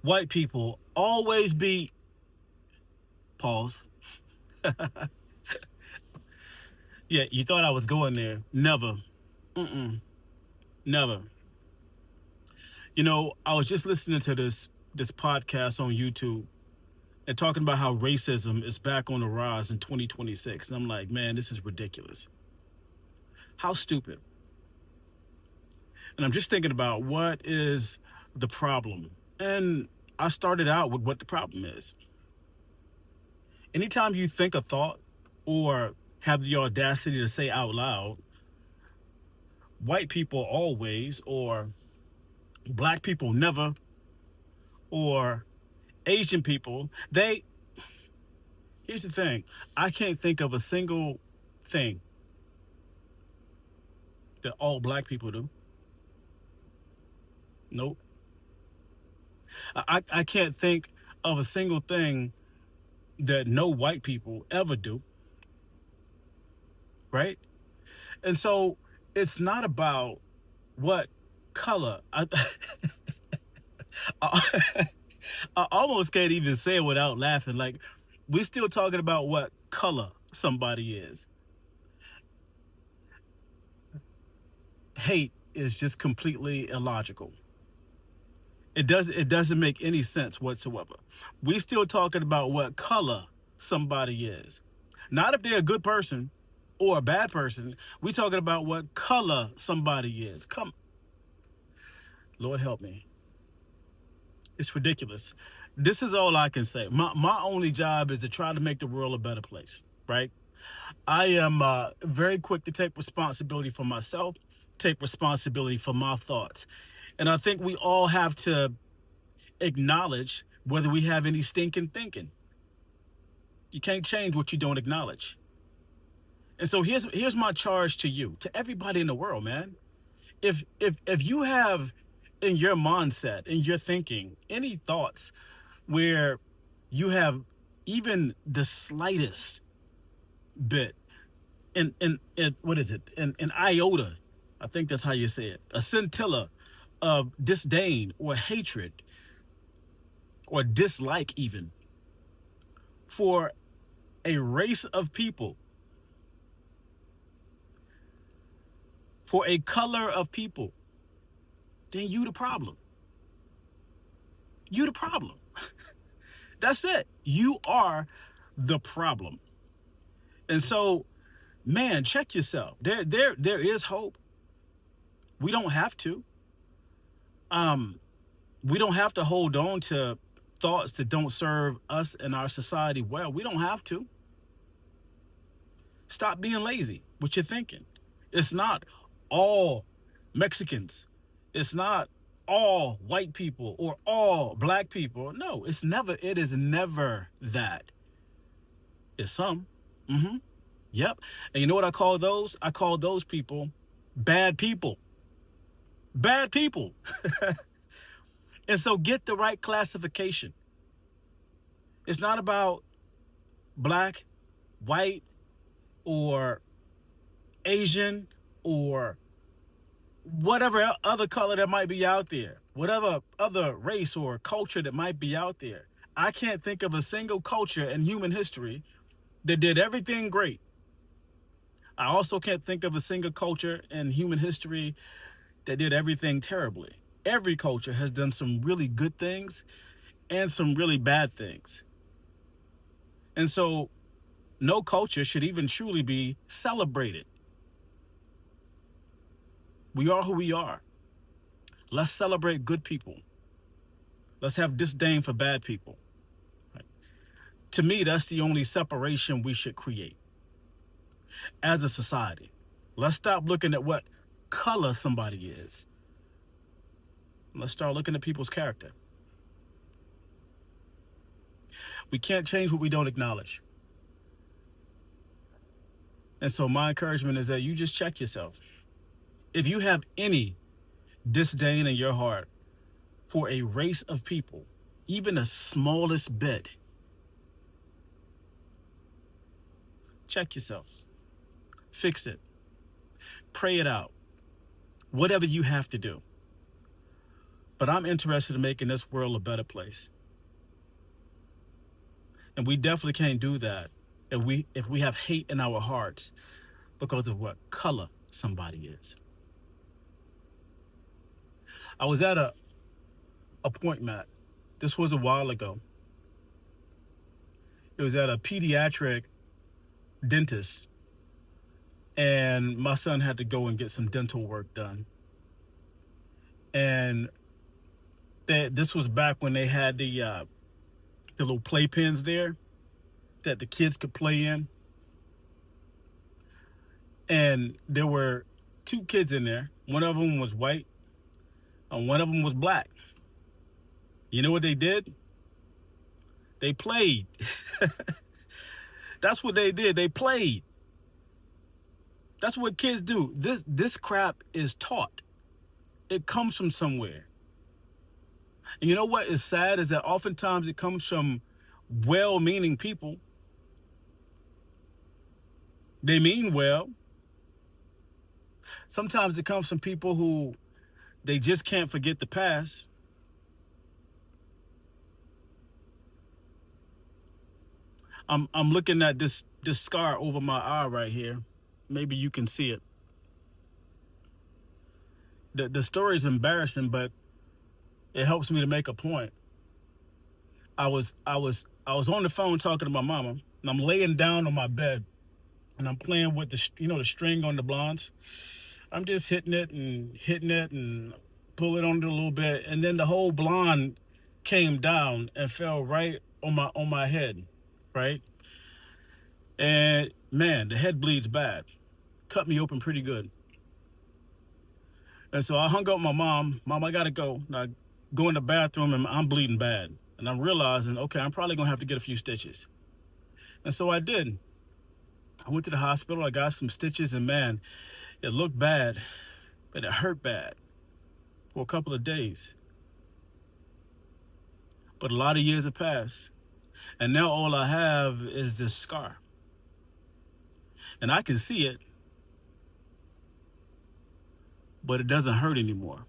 white people always be, pause. Yeah, you thought I was going there. Never. Mm-mm. Never. I was just listening to this podcast on YouTube and talking about how racism is back on the rise in 2026. And I'm like, man, this is ridiculous. How stupid. And I'm just thinking about what is the problem. And I started out with what the problem is. Anytime you think a thought or have the audacity to say out loud, white people always, or black people never, or Asian people, here's the thing. I can't think of a single thing that all black people do. Nope. I can't think of a single thing that no white people ever do, right? And so it's not about what color. I, I almost can't even say it without laughing. Like, we're still talking about what color somebody is. Hate is just completely illogical. It doesn't make any sense whatsoever. We still talking about what color somebody is. Not if they're a good person or a bad person. We talking about what color somebody is. Come, Lord help me. It's ridiculous. This is all I can say. My only job is to try to make the world a better place, right? I am very quick to take responsibility for myself, take responsibility for my thoughts. And I think we all have to acknowledge whether we have any stinking thinking. You can't change what you don't acknowledge. And so here's my charge to you, to everybody in the world, man. If you have in your mindset, in your thinking, any thoughts where you have even the slightest bit in what is it? In iota, I think that's how you say it. A scintilla of disdain or hatred or dislike even for a race of people, for a color of people, then you the problem. You the problem. That's it. You are the problem. And so, man, check yourself. There is hope. We don't have to. Um, we don't have to hold on to thoughts that don't serve us and our society well. We don't have to. Stop being lazy. What you're thinking. It's not all Mexicans. It's not all white people or all black people. No, it is never that. It's some. Mm-hmm. Yep. And you know what I call those? I call those people bad people. Bad people. And so get the right classification. It's not about black, white, or Asian, or whatever other color that might be out there, whatever other race or culture that might be out there. I can't think of a single culture in human history that did everything great. I also can't think of a single culture in human history that did everything terribly. Every culture has done some really good things and some really bad things. And so no culture should even truly be celebrated. We are who we are. Let's celebrate good people. Let's have disdain for bad people. Right? To me, that's the only separation we should create as a society. Let's stop looking at what color somebody is. Let's start looking at people's character. We can't change what we don't acknowledge. And so my encouragement is that you just check yourself. If you have any disdain in your heart for a race of people, even the smallest bit, check yourself. Fix it. Pray it out. Whatever you have to do. But I'm interested in making this world a better place. And we definitely can't do that if we have hate in our hearts because of what color somebody is. I was at a appointment. This was a while ago. It was at a pediatric dentist, and my son had to go and get some dental work done. And this was back when they had the little playpens there that the kids could play in. And there were two kids in there. One of them was white, and one of them was black. You know what they did? They played. That's what they did. They played. That's what kids do. This crap is taught. It comes from somewhere. And you know what is sad is that oftentimes it comes from well-meaning people. They mean well. Sometimes it comes from people who they just can't forget the past. I'm looking at this scar over my eye right here. Maybe you can see it. The story is embarrassing, but it helps me to make a point. I was on the phone talking to my mama, and I'm laying down on my bed, and I'm playing with the string on the blondes. I'm just hitting it and pulling on it a little bit, and then the whole blonde came down and fell right on my head, right? And man, the head bleeds bad, cut me open pretty good. And so I hung up with my mom. Mom, I gotta go. And I go in the bathroom and I'm bleeding bad. And I'm realizing, okay, I'm probably gonna have to get a few stitches. And so I did. I went to the hospital. I got some stitches, and man, it looked bad, but it hurt bad for a couple of days. But a lot of years have passed, and now all I have is this scar, and I can see it, but it doesn't hurt anymore.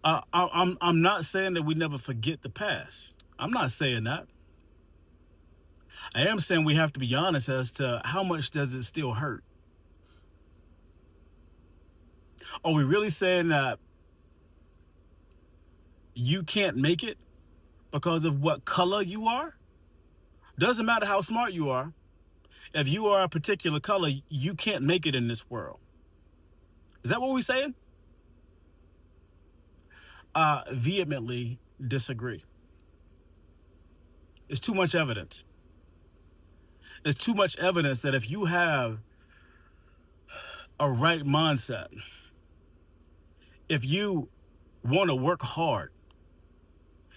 I'm not saying that we never forget the past. I'm not saying that. I am saying we have to be honest as to how much does it still hurt. Are we really saying that you can't make it because of what color you are? Doesn't matter how smart you are. If you are a particular color, you can't make it in this world. Is that what we're saying? I vehemently disagree. It's too much evidence. There's too much evidence that if you have a right mindset, if you want to work hard,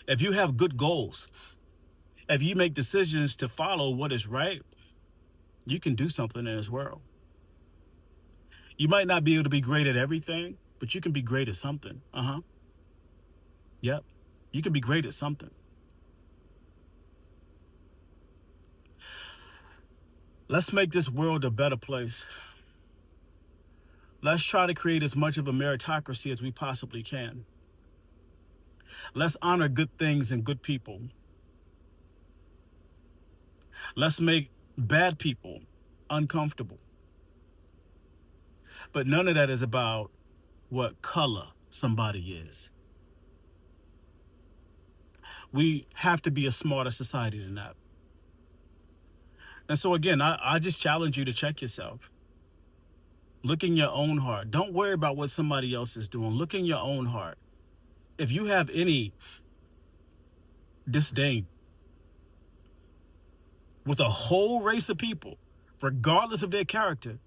if you have good goals, if you make decisions to follow what is right, you can do something in this world. You might not be able to be great at everything, but you can be great at something. Yep. You can be great at something. Let's make this world a better place. Let's try to create as much of a meritocracy as we possibly can. Let's honor good things and good people. Let's make bad people uncomfortable. But none of that is about what color somebody is. We have to be a smarter society than that. And so again, I just challenge you to check yourself. Look in your own heart. Don't worry about what somebody else is doing. Look in your own heart. If you have any disdain with a whole race of people, regardless of their character,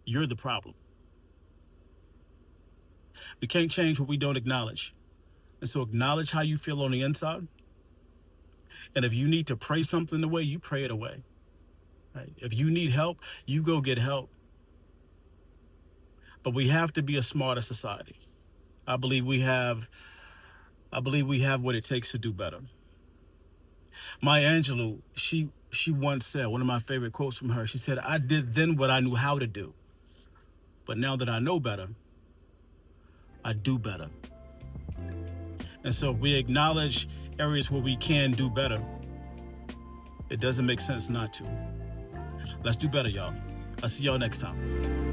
you're the problem. We can't change what we don't acknowledge. And so acknowledge how you feel on the inside. And if you need to pray something away, you pray it away. Right? If you need help, you go get help. But we have to be a smarter society. I believe we have what it takes to do better. Maya Angelou, she once said, one of my favorite quotes from her, she said, "I did then what I knew how to do. But now that I know better, I do better. And so if we acknowledge areas where we can do better, it doesn't make sense not to. Let's do better, y'all. I'll see y'all next time.